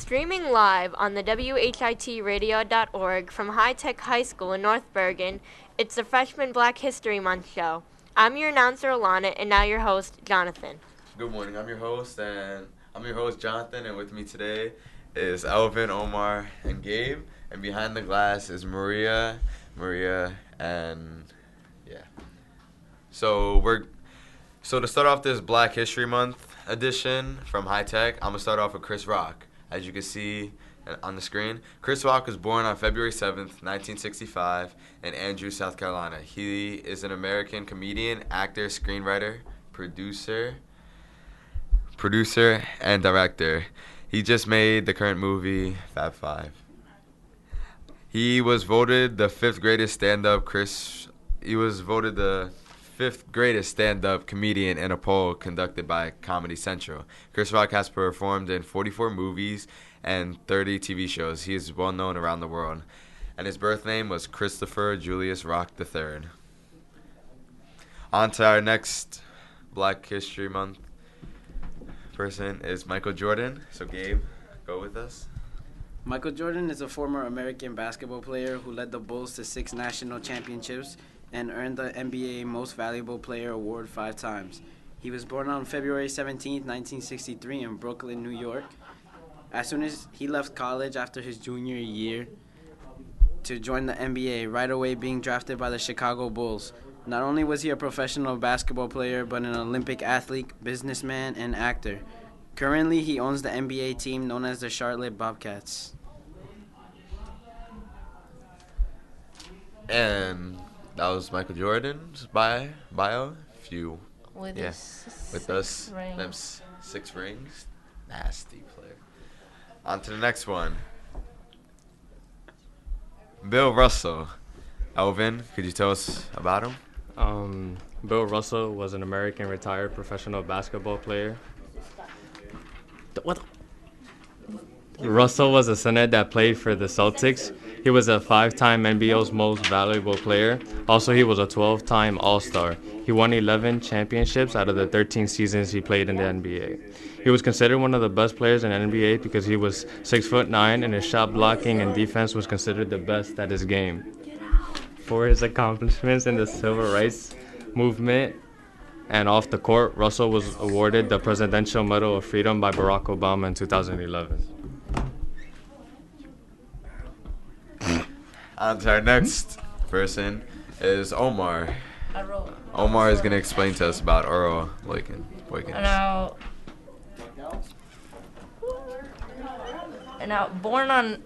Streaming live on the WHITradio.org from High Tech High School in North Bergen, it's the Freshman Black History Month show. I'm your announcer, Alana, and now your host, Jonathan. Good morning. I'm your host, Jonathan, and with me today is Elvin, Omar, and Gabe. And behind the glass is Maria, and yeah. So to start off this Black History Month edition from High Tech, I'm gonna start off with Chris Rock. As you can see on the screen, Chris Rock was born on February 7th, 1965, in Andrews, South Carolina. He is an American comedian, actor, screenwriter, producer, and director. He just made the current movie Fab Five. He was voted the fifth greatest stand-up comedian in a poll conducted by Comedy Central. Chris Rock has performed in 44 movies and 30 TV shows. He is well known around the world, and his birth name was Christopher Julius Rock III. On to our next Black History Month person is Michael Jordan. So Gabe, go with us. Michael Jordan is a former American basketball player who led the Bulls to 6 national championships and earned the NBA Most Valuable Player award 5 times. He was born on February 17, 1963 in Brooklyn, New York. As soon as he left college after his junior year to join the NBA, right away being drafted by the Chicago Bulls. Not only was he a professional basketball player, but an Olympic athlete, businessman, and actor. Currently, he owns the NBA team known as the Charlotte Bobcats. And that was Michael Jordan's bio. With us, them 6 rings. Nasty player. On to the next one. Bill Russell. Elvin, could you tell us about him? Bill Russell was an American retired professional basketball player. Russell was a center that played for the Celtics. He was a 5-time NBA's Most Valuable Player. Also, he was a 12-time All-Star. He won 11 championships out of the 13 seasons he played in the NBA. He was considered one of the best players in the NBA because he was 6'9", and his shot blocking and defense was considered the best at his game. For his accomplishments in the civil rights movement and off the court, Russell was awarded the Presidential Medal of Freedom by Barack Obama in 2011. On to our next person is Omar. Omar is going to explain to us about Earl Boykins. Now, born on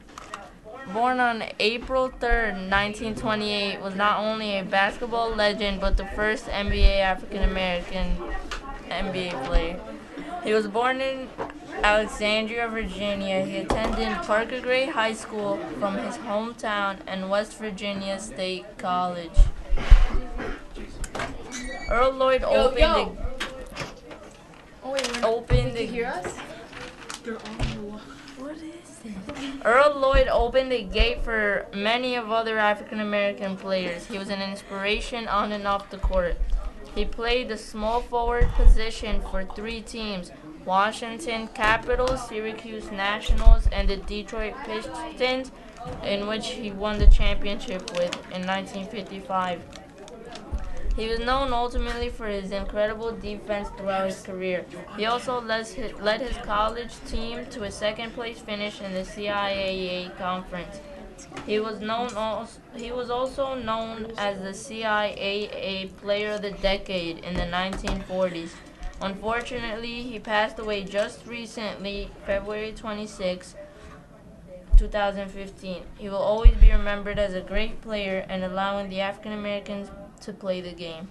April 3rd, 1928, was not only a basketball legend, but the first NBA African-American NBA player. He was born in Alexandria, Virginia. He attended Parker Gray High School from his hometown and West Virginia State College. Earl Lloyd opened the hear us? Earl Lloyd opened the gate for many of other African American players. He was an inspiration on and off the court. He played the small forward position for 3 teams: Washington Capitals, Syracuse Nationals, and the Detroit Pistons, in which he won the championship with in 1955. He was known ultimately for his incredible defense throughout his career. He also led his college team to a second-place finish in the CIAA conference. He was also known as the CIAA Player of the Decade in the 1940s. Unfortunately, he passed away just recently, February 26, 2015. He will always be remembered as a great player and allowing the African Americans to play the game.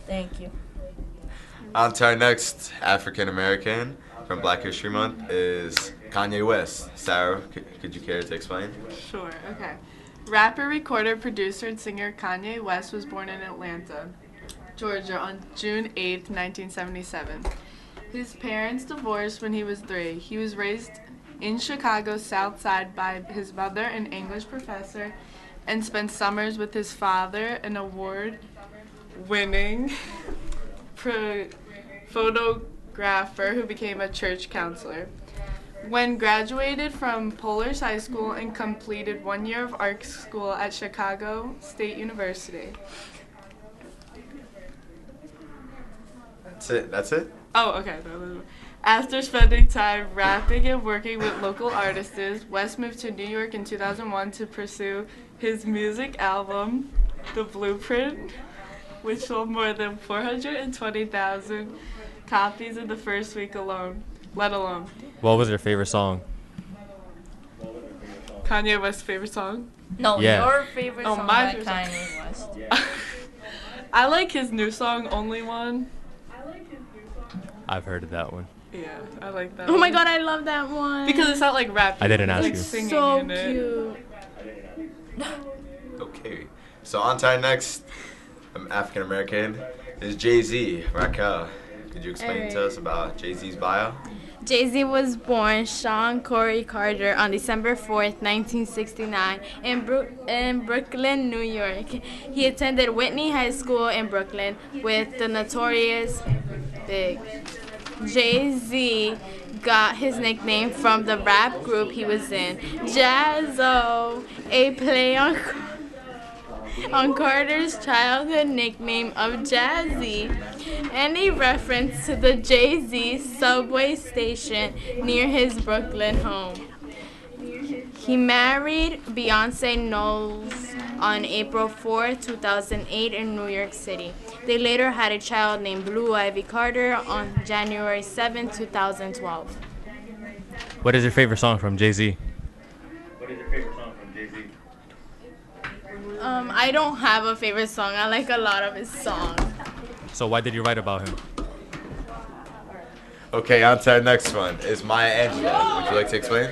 Thank you. On to our next African American from Black History Month is Kanye West. Sarah, could you care to explain? Sure, okay. Rapper, recorder, producer, and singer Kanye West was born in Atlanta, Georgia on June 8, 1977. His parents divorced when he was 3. He was raised in Chicago's South Side by his mother, an English professor, and spent summers with his father, an award-winning photographer who became a church counselor. When graduated from Polars High School and completed 1 year of art school at Chicago State University. That's it? Oh, okay. After spending time rapping and working with local artists, West moved to New York in 2001 to pursue his music album, The Blueprint, which sold more than 420,000 copies in the first week alone, let alone. What was your favorite song? Kanye West's favorite song? No, Yeah. your favorite Oh, song my by favorite song. Kanye West. I like his new song, Only One. I've heard of that one. Yeah, I like that Oh my one. god, I love that one. Because it's not like rap. I didn't it's ask like you. Singing so in it. cute. Okay. So on to our next African American is Jay-Z. Raquel, could you explain to us about Jay-Z's bio? Jay-Z was born Sean Corey Carter on December 4th, 1969 in Brooklyn, New York. He attended Whitney High School in Brooklyn with the Notorious Big. Jay-Z got his nickname from the rap group he was in, Jazzo, a play on Carter's childhood nickname of Jazzy, and a reference to the Jay-Z subway station near his Brooklyn home. He married Beyonce Knowles on April 4, 2008 in New York City. They later had a child named Blue Ivy Carter on January 7, 2012. What is your favorite song from Jay-Z? I don't have a favorite song. I like a lot of his songs. So why did you write about him? Okay, on to our next one is Maya Angelou. Would you like to explain?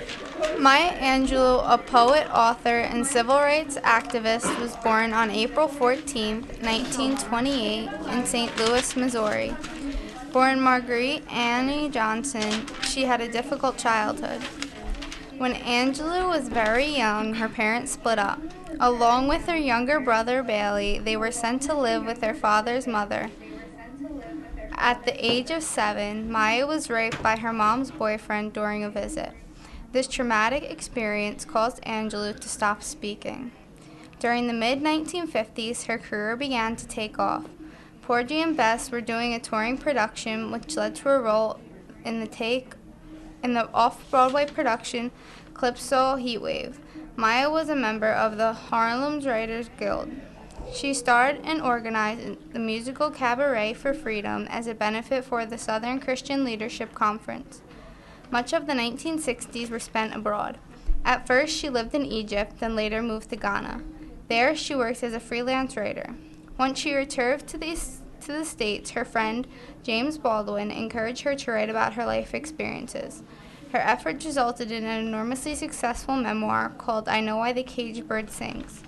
Maya Angelou, a poet, author, and civil rights activist, was born on April 14, 1928, in St. Louis, Missouri. Born Marguerite Annie Johnson, she had a difficult childhood. When Angelou was very young, her parents split up. Along with her younger brother Bailey, they were sent to live with their father's mother. At the age of 7, Maya was raped by her mom's boyfriend during a visit. This traumatic experience caused Angelou to stop speaking. During the mid-1950s, her career began to take off. Porgy and Bess were doing a touring production, which led to a role in the off-Broadway production Calypso Heatwave. Maya was a member of the Harlem Writers Guild. She starred and organized the musical Cabaret for Freedom as a benefit for the Southern Christian Leadership Conference. Much of the 1960s were spent abroad. At first, she lived in Egypt, then later moved to Ghana. There, she worked as a freelance writer. Once she returned to the States, her friend, James Baldwin, encouraged her to write about her life experiences. Her efforts resulted in an enormously successful memoir called I Know Why the Caged Bird Sings.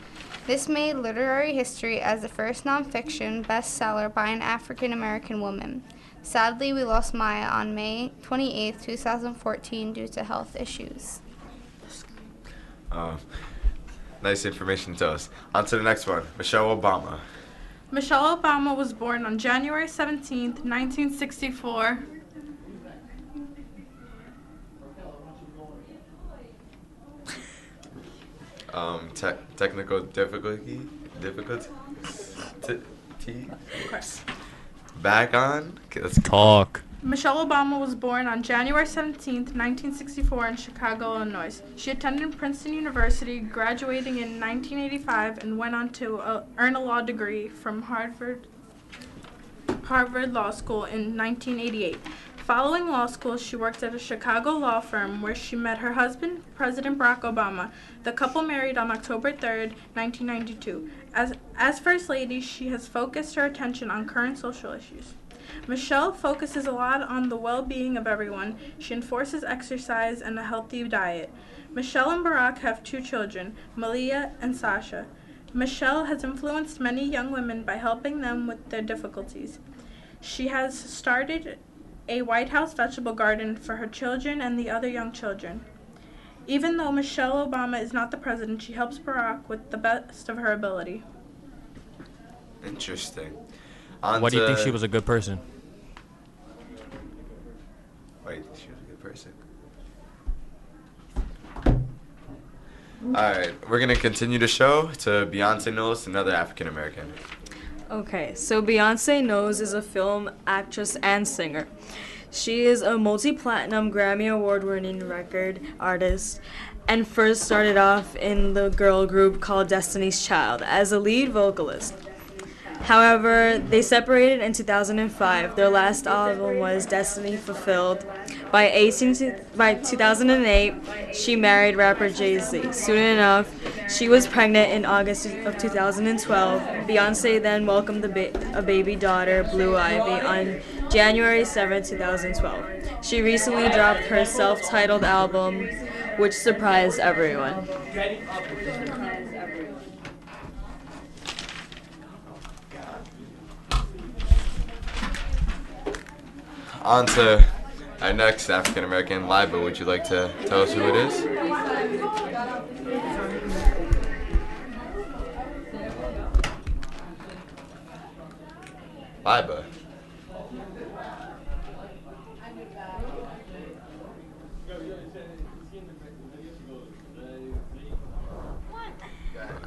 This made literary history as the first nonfiction bestseller by an African-American woman. Sadly, we lost Maya on May 28, 2014 due to health issues. Nice information to us. On to the next one, Michelle Obama. Michelle Obama was born on January 17, 1964. Technical difficulty? Back on? Okay, let's Talk. Michelle Obama was born on January 17, 1964 in Chicago, Illinois. She attended Princeton University, graduating in 1985, and went on to earn a law degree from Harvard Law School in 1988. Following law school, she worked at a Chicago law firm where she met her husband, President Barack Obama. The couple married on October 3, 1992. As First Lady, she has focused her attention on current social issues. Michelle focuses a lot on the well-being of everyone. She enforces exercise and a healthy diet. Michelle and Barack have 2 children, Malia and Sasha. Michelle has influenced many young women by helping them with their difficulties. She has started a White House vegetable garden for her children and the other young children. Even though Michelle Obama is not the president, she helps Barack with the best of her ability. Interesting. Why do you think she was a good person? Wait, she was a good person. Alright, we're going to continue the show to Beyonce Knowles, another African American. Okay, so Beyonce Knowles is a film actress and singer. She is a multi-platinum Grammy Award-winning record artist and first started off in the girl group called Destiny's Child as a lead vocalist. However, they separated in 2005. Their last album was Destiny Fulfilled. By 2008, she married rapper Jay-Z. Soon enough, she was pregnant in August of 2012. Beyonce then welcomed a baby daughter, Blue Ivy, on January 7, 2012. She recently dropped her self-titled album, which surprised everyone. On to our next African American, Liba. Would you like to tell us who it is? Liba.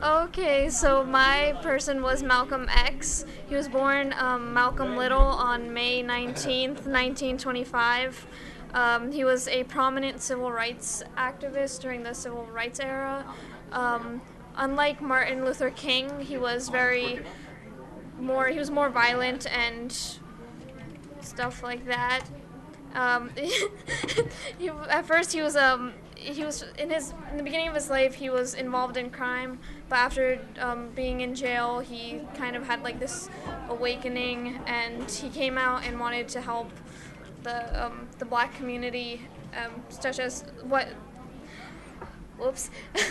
Okay, so my person was Malcolm X. He was born Malcolm Little on May 19th, 1925. He was a prominent civil rights activist during the civil rights era. Unlike Martin Luther King, he was more violent and stuff like that. At first he was in the beginning of his life he was involved in crime, but after being in jail he kind of had like this awakening, and he came out and wanted to help the black community, such as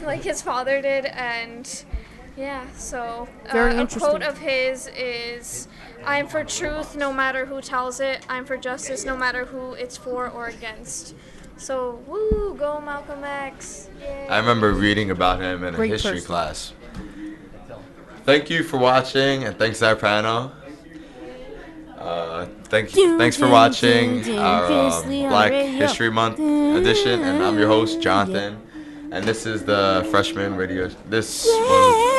like his father did. And yeah, so a quote of his is, "I'm for truth no matter who tells it. I'm for justice no matter who it's for or against." So, woo, go Malcolm X. Yay. I remember reading about him in a history class. Thank you for watching, and thanks to our panel. Thanks for watching our Black History Month edition, and I'm your host, Jonathan. And this is the freshman radio. This was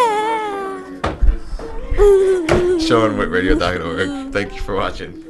shown with radio.org. Thank you for watching.